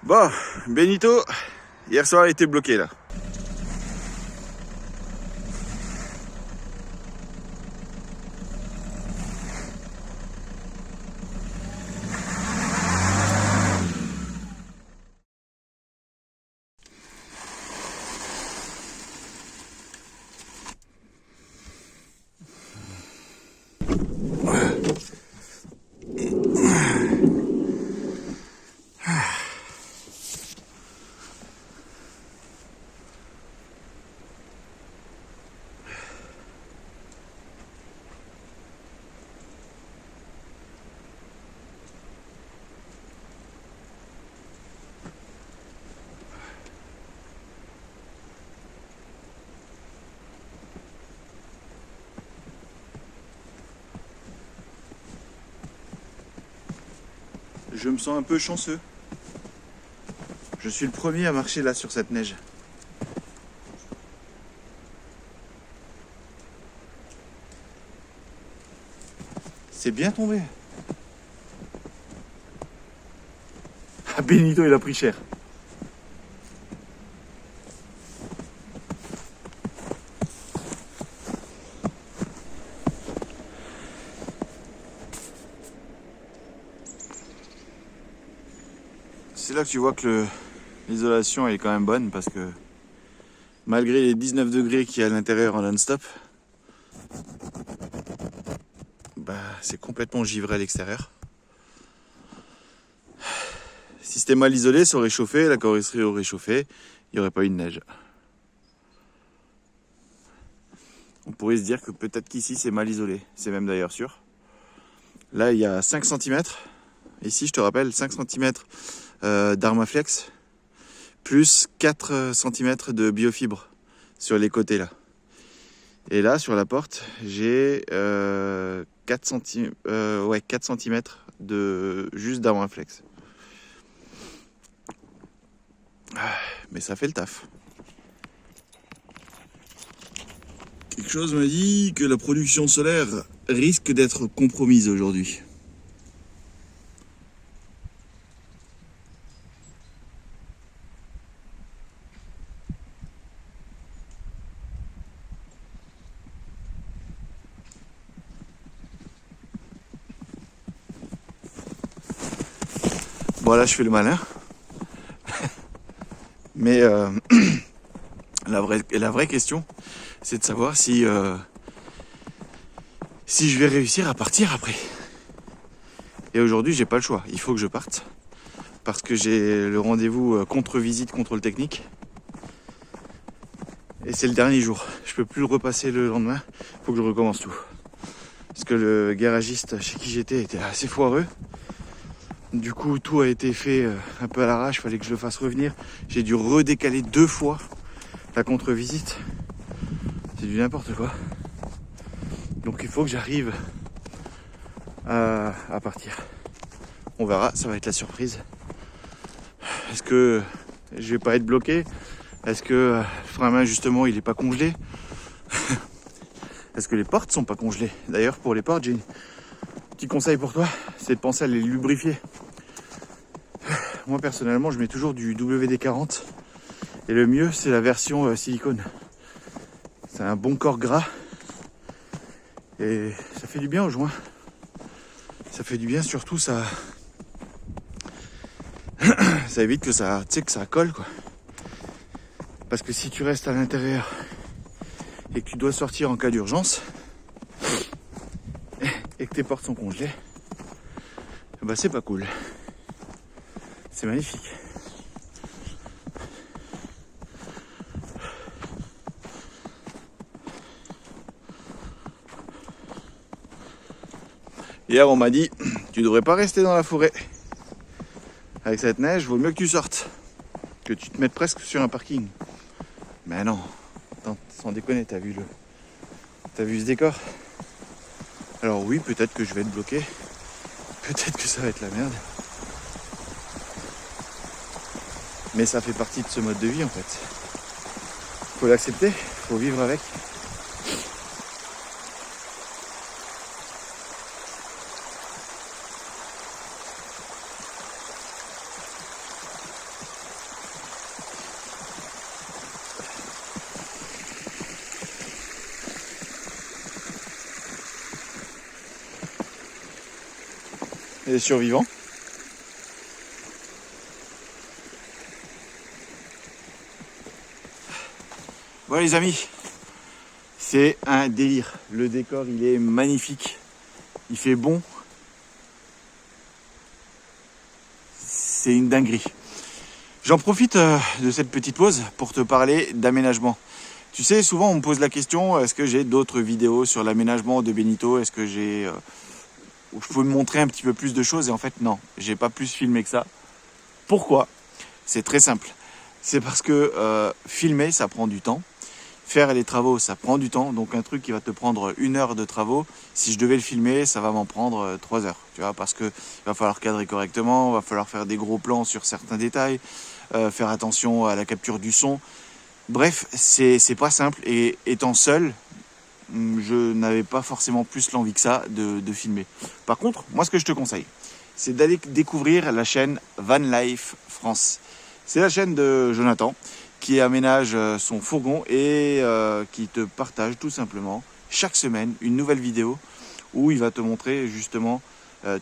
Bon, Benito, hier soir il était bloqué là. Je me sens un peu chanceux. Je suis le premier à marcher là sur cette neige. C'est bien tombé. Ah, Benito il a pris cher. C'est là que tu vois que l'isolation est quand même bonne parce que malgré les 19 degrés qu'il y a à l'intérieur en non-stop, c'est complètement givré à l'extérieur. Si c'était mal isolé, ça aurait chauffé, la carrosserie aurait chauffé, il n'y aurait pas eu de neige. On pourrait se dire que peut-être qu'ici c'est mal isolé, c'est même d'ailleurs sûr. Là il y a 5 cm, ici je te rappelle 5 cm d'Armaflex, plus 4 cm de biofibre sur les côtés là. Et là sur la porte j'ai 4 cm de juste d'Armaflex. Mais ça fait le taf. Quelque chose me dit que la production solaire risque d'être compromise aujourd'hui. Bon là je fais le malin. Mais la vraie question, c'est de savoir si je vais réussir à partir après. Et aujourd'hui, j'ai pas le choix. Il faut que je parte. Parce que j'ai le rendez-vous contre-visite, contrôle technique. Et c'est le dernier jour. Je peux plus le repasser le lendemain. Il faut que je recommence tout. Parce que le garagiste chez qui j'étais était assez foireux. Du coup, tout a été fait un peu à l'arrache. Il fallait que je le fasse revenir. J'ai dû redécaler 2 fois la contre-visite. C'est du n'importe quoi. Donc il faut que j'arrive à partir. On verra, ça va être la surprise. Est-ce que je vais pas être bloqué? Est-ce que le frein à main justement il est pas congelé? Est-ce que les portes sont pas congelées? D'ailleurs pour les portes j'ai un petit conseil pour toi, c'est de penser à les lubrifier. Moi personnellement je mets toujours du WD-40 et le mieux c'est la version silicone. C'est un bon corps gras et ça fait du bien aux joints. Ça fait du bien, surtout ça évite que ça, tu sais, que ça colle quoi. Parce que si tu restes à l'intérieur et que tu dois sortir en cas d'urgence et que tes portes sont congelées, bah c'est pas cool. C'est magnifique. Hier on m'a dit tu devrais pas rester dans la forêt. Avec cette neige, vaut mieux que tu sortes. Que tu te mettes presque sur un parking. Mais non. Attends, sans déconner, t'as vu ce décor? Alors oui, peut-être que je vais être bloqué. Peut-être que ça va être la merde. Mais ça fait partie de ce mode de vie en fait. Faut l'accepter, faut vivre avec. les survivants. Bon les amis, c'est un délire. Le décor il est magnifique, il fait bon. C'est une dinguerie. J'en profite de cette petite pause pour te parler d'aménagement. Tu sais, souvent on me pose la question, est-ce que j'ai d'autres vidéos sur l'aménagement de Benito? Est-ce que où je peux me montrer un petit peu plus de choses? Et en fait non, j'ai pas plus filmé que ça. Pourquoi? C'est très simple. C'est parce que filmer ça prend du temps. Faire les travaux, ça prend du temps. Donc un truc qui va te prendre 1 heure de travaux, si je devais le filmer, ça va m'en prendre 3 heures. Tu vois, parce que il va falloir cadrer correctement, il va falloir faire des gros plans sur certains détails, faire attention à la capture du son. Bref, c'est pas simple. Et étant seul, je n'avais pas forcément plus l'envie que ça de filmer. Par contre, moi ce que je te conseille, c'est d'aller découvrir la chaîne Van Life France. C'est la chaîne de Jonathan qui aménage son fourgon et qui te partage tout simplement chaque semaine une nouvelle vidéo où il va te montrer justement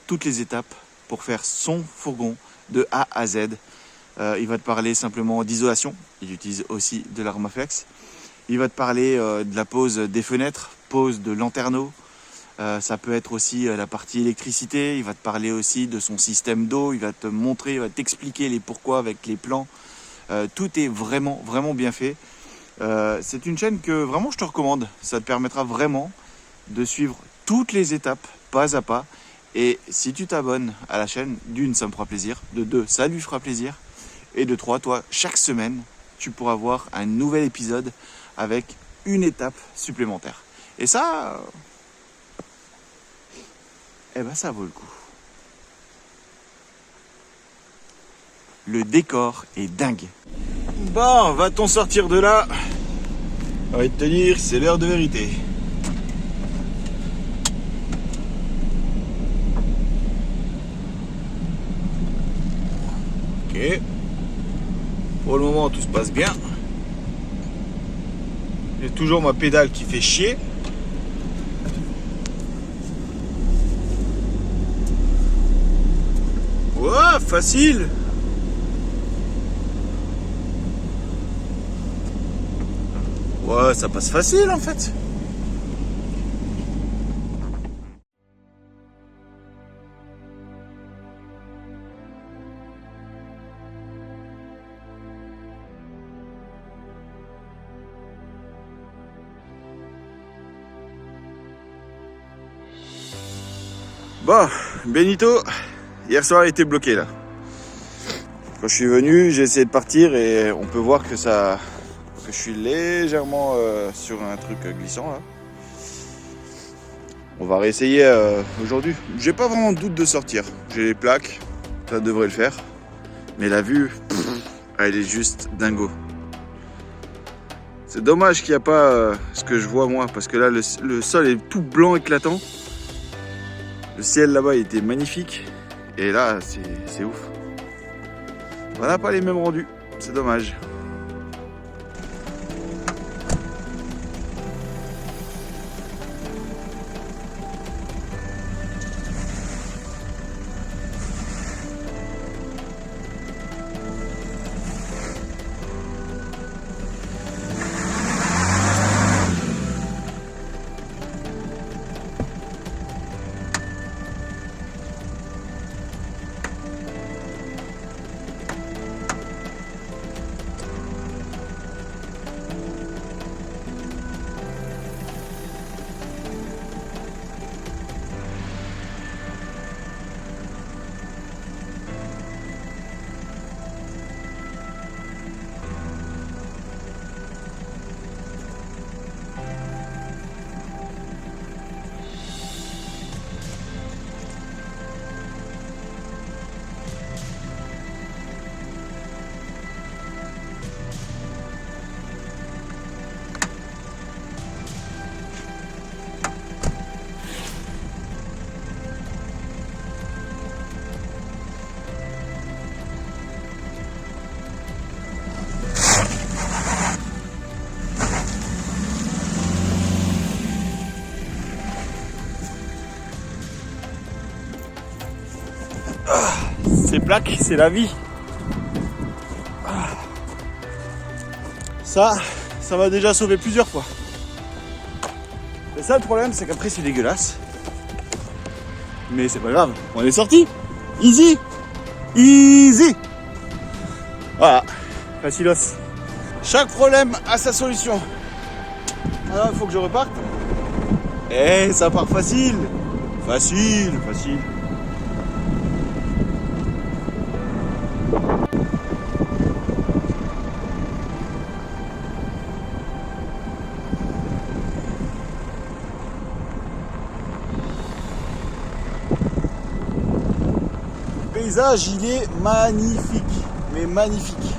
toutes les étapes pour faire son fourgon de A à Z. Il va te parler simplement d'isolation, il utilise aussi de l'Armaflex. Il va te parler de la pose des fenêtres, pose de lanterneaux. Ça peut être aussi la partie électricité. Il va te parler aussi de son système d'eau. Il va te montrer, il va t'expliquer les pourquoi avec les plans. Tout est vraiment, vraiment bien fait. C'est une chaîne que vraiment je te recommande. Ça te permettra vraiment de suivre toutes les étapes, pas à pas. Et si tu t'abonnes à la chaîne, d'une, ça me fera plaisir. De deux, ça lui fera plaisir. Et de trois, toi, chaque semaine, tu pourras voir un nouvel épisode avec une étape supplémentaire. Et ça, eh ben ça vaut le coup. Le décor est dingue. Bon, va-t-on sortir de là? On va te dire, c'est l'heure de vérité. Ok. Pour le moment, tout se passe bien. J'ai toujours ma pédale qui fait chier. Ouah, facile. Ouais, ça passe facile en fait. Bon, Benito, hier soir il était bloqué là. Quand je suis venu, j'ai essayé de partir et on peut voir que je suis légèrement sur un truc glissant là. On va réessayer aujourd'hui. J'ai pas vraiment de doute de sortir. J'ai les plaques, ça devrait le faire. Mais la vue, elle est juste dingo. C'est dommage qu'il n'y a pas ce que je vois moi, parce que là le sol est tout blanc éclatant. Le ciel là-bas il était magnifique. Et là c'est ouf. On n'a pas les mêmes rendus, c'est dommage. plaques, c'est la vie. Ça m'a déjà sauvé plusieurs fois. Le seul problème, c'est qu'après c'est dégueulasse. Mais c'est pas grave, on est sorti. Easy. Easy. Voilà, facilos. Chaque problème a sa solution. Alors il faut que je reparte. Eh, ça part facile. Facile. Le paysage, il est magnifique. Mais magnifique.